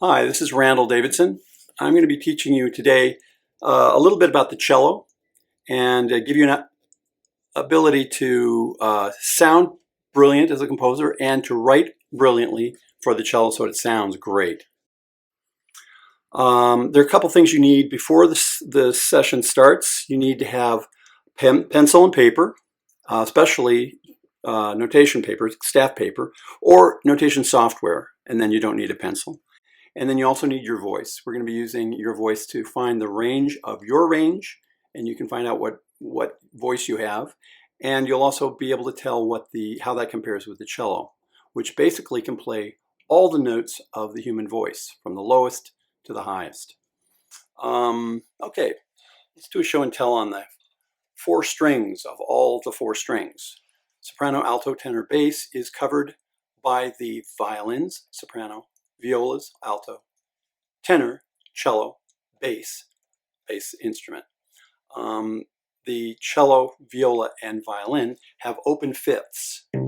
Hi, this is Randall Davidson. I'm going to be teaching you today a little bit about the cello and give you an ability to sound brilliant as a composer and to write brilliantly for the cello so it sounds great. There are a couple things you need before the session starts. You need to have pencil and paper, especially notation paper, staff paper, or notation software, and then you don't need a pencil. And then you also need your voice. We're going to be using your voice to find the range of your range, and you can find out what voice you have. And you'll also be able to tell how that compares with the cello, which basically can play all the notes of the human voice, from the lowest to the highest. Okay, let's do a show and tell on the 4 strings of all the 4 strings. Soprano, alto, tenor, bass is covered by the violins, soprano, violas, alto, tenor, cello, bass instrument. The cello, viola, and violin have open fifths. The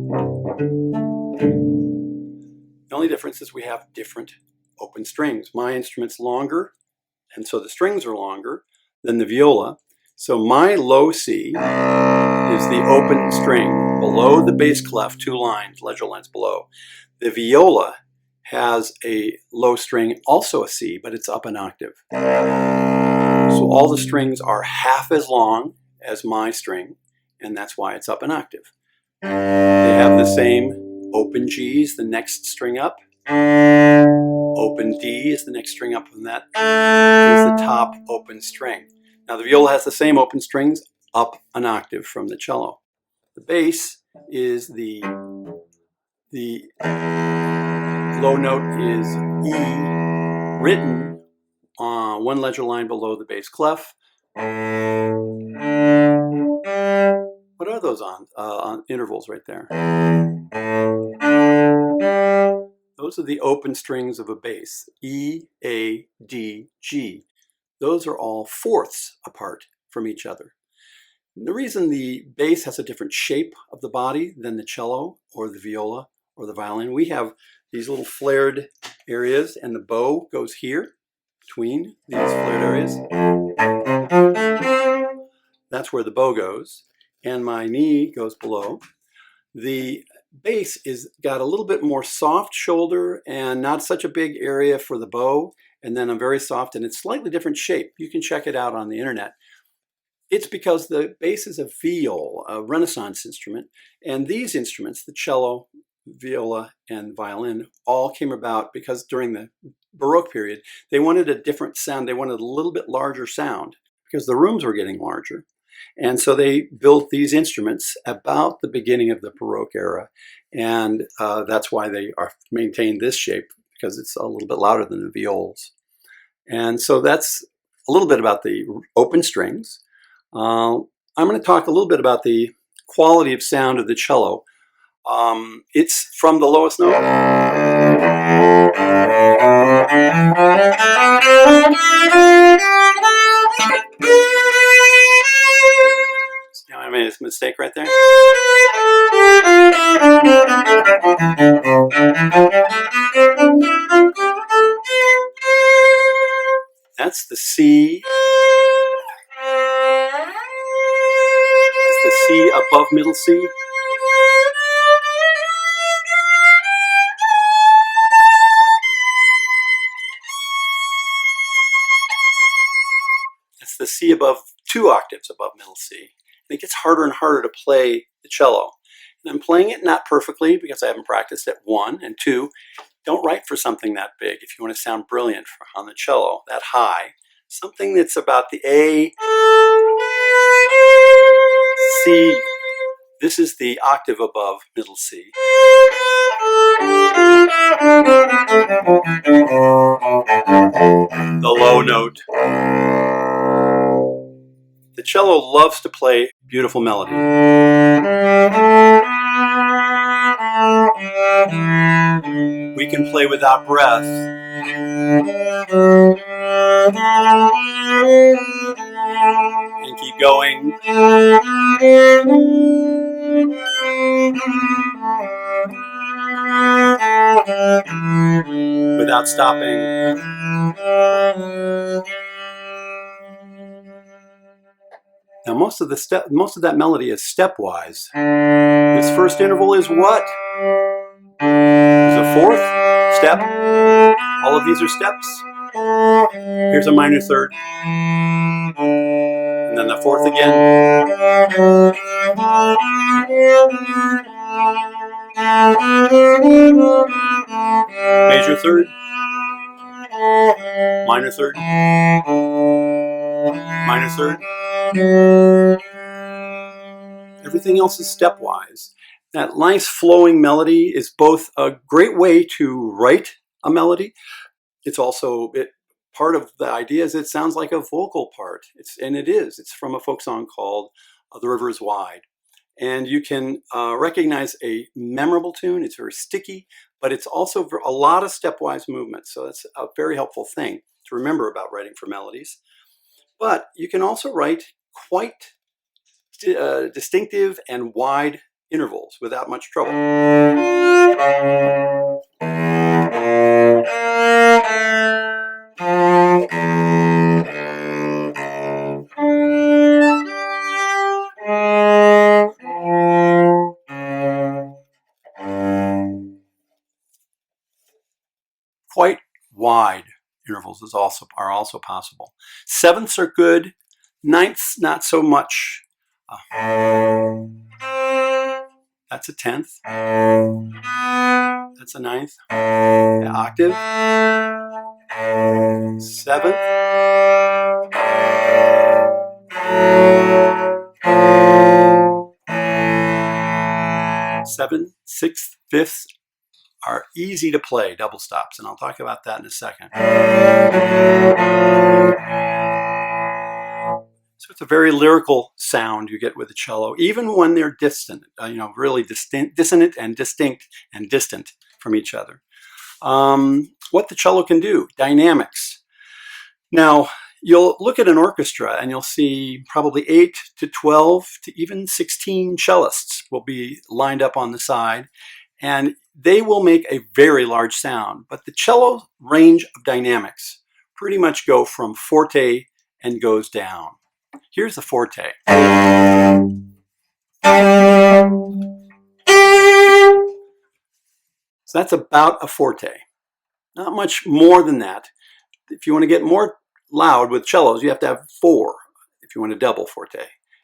only difference is we have different open strings. My instrument's longer, and so the strings are longer than the viola. So my low C is the open string below the bass clef, 2 lines, ledger lines below. The viola has a low string, also a C, but it's up an octave. So all the strings are half as long as my string, and that's why it's up an octave. They have the same open G's, the next string up. Open D is the next string up, and that is the top open string. Now the viola has the same open strings up an octave from the cello. The bass is the low note is E, written on 1 ledger line below the bass clef. What are those on intervals right there? Those are the open strings of a bass, E, A, D, G. Those are all fourths apart from each other. And the reason the bass has a different shape of the body than the cello or the viola or the violin, we have these little flared areas, and the bow goes here between these flared areas. That's where the bow goes, and my knee goes below. The bass is got a little bit more soft shoulder and not such a big area for the bow, and then a very soft, and it's slightly different shape. You can check it out on the internet. It's because the bass is a viol, a Renaissance instrument, and these instruments, the cello, viola, and violin, all came about because during the Baroque period, they wanted a different sound. They wanted a little bit larger sound because the rooms were getting larger. And so they built these instruments about the beginning of the Baroque era. And that's why they maintained this shape, because it's a little bit louder than the viols. And so that's a little bit about the open strings. I'm going to talk a little bit about the quality of sound of the cello. It's from the lowest note. See how I made a mistake right there? That's the C. That's the C above middle C. It's the C above 2 octaves above middle C. And it gets harder and harder to play the cello. And I'm playing it not perfectly because I haven't practiced it, 1, and 2, don't write for something that big if you want to sound brilliant on the cello, that high. Something that's about the A, C. This is the octave above middle C. The low note. The cello loves to play beautiful melody. We can play without breath. And keep going. without stopping. Now most of that melody is stepwise. This first interval is what? Is a fourth step. All of these are steps. Here's a minor third. And then the fourth again. Major third. Minor third. Minor third. Everything else is stepwise. That nice flowing melody is both a great way to write a melody. It's also, part of the idea is it sounds like a vocal part. And it is. It's from a folk song called The River is Wide. And you can recognize a memorable tune. It's very sticky, but it's also a lot of stepwise movement. So that's a very helpful thing to remember about writing for melodies. But you can also write quite distinctive and wide intervals without much trouble. Quite wide intervals are also possible. Sevenths are good. Ninths, not so much. That's a tenth. That's a ninth. The octave. Seventh. Seventh, sixth, fifths are easy to play, double stops, and I'll talk about that in a second. So it's a very lyrical sound you get with the cello, even when they're distant, really dissonant and distinct and distant from each other. What the cello can do, dynamics. Now, you'll look at an orchestra and you'll see probably 8 to 12 to even 16 cellists will be lined up on the side, and they will make a very large sound. But the cello range of dynamics pretty much go from forte and goes down. Here's the forte. So that's about a forte. Not much more than that. If you want to get more loud with cellos, you have to have 4 if you want a double forte.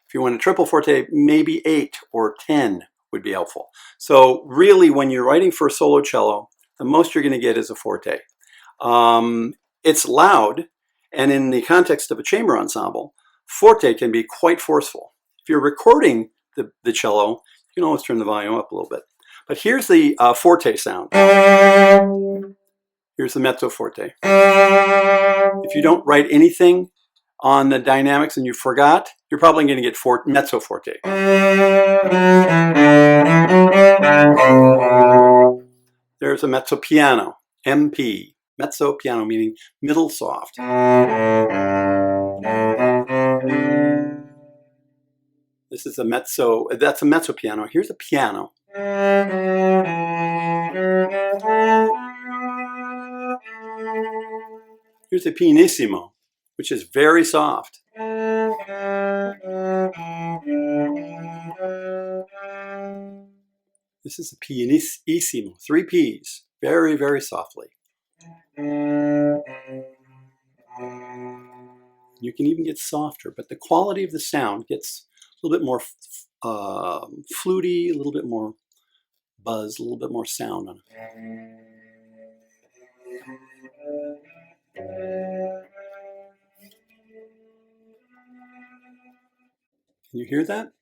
If you want a triple forte, maybe 8 or 10 would be helpful. So really, when you're writing for a solo cello, the most you're going to get is a forte. It's loud, and in the context of a chamber ensemble, forte can be quite forceful. If you're recording the cello, you can always turn the volume up a little bit. But here's the forte sound. Here's the mezzo forte. If you don't write anything on the dynamics and you forgot, you're probably going to get mezzo forte. There's a mezzo piano, MP. Mezzo piano meaning middle soft. This is a mezzo, that's a mezzo piano. Here's a piano. Here's a pianissimo, which is very soft. This is a pianissimo, 3 P's, very, very softly. You can even get softer, but the quality of the sound gets a little bit more fluty, a little bit more buzz, a little bit more sound on it. Can you hear that?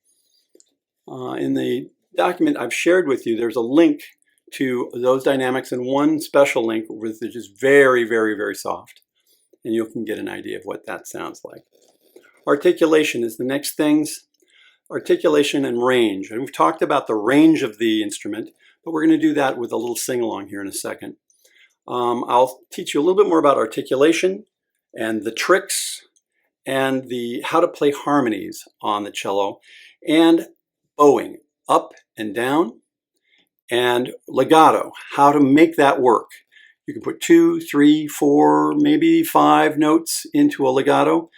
In the document I've shared with you, there's a link to those dynamics and one special link which is very, very, very soft. And you can get an idea of what that sounds like. Articulation is the next things. Articulation and range. And we've talked about the range of the instrument, but we're going to do that with a little sing-along here in a second. I'll teach you a little bit more about articulation and the tricks and how to play harmonies on the cello, and bowing up and down, and legato, how to make that work. You can put 2, 3, 4, maybe 5 notes into a legato,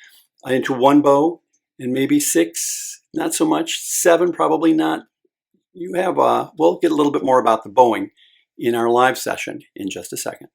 into one bow, and maybe 6, not so much, 7 probably not. You have, we'll get a little bit more about the bowing in our live session in just a second.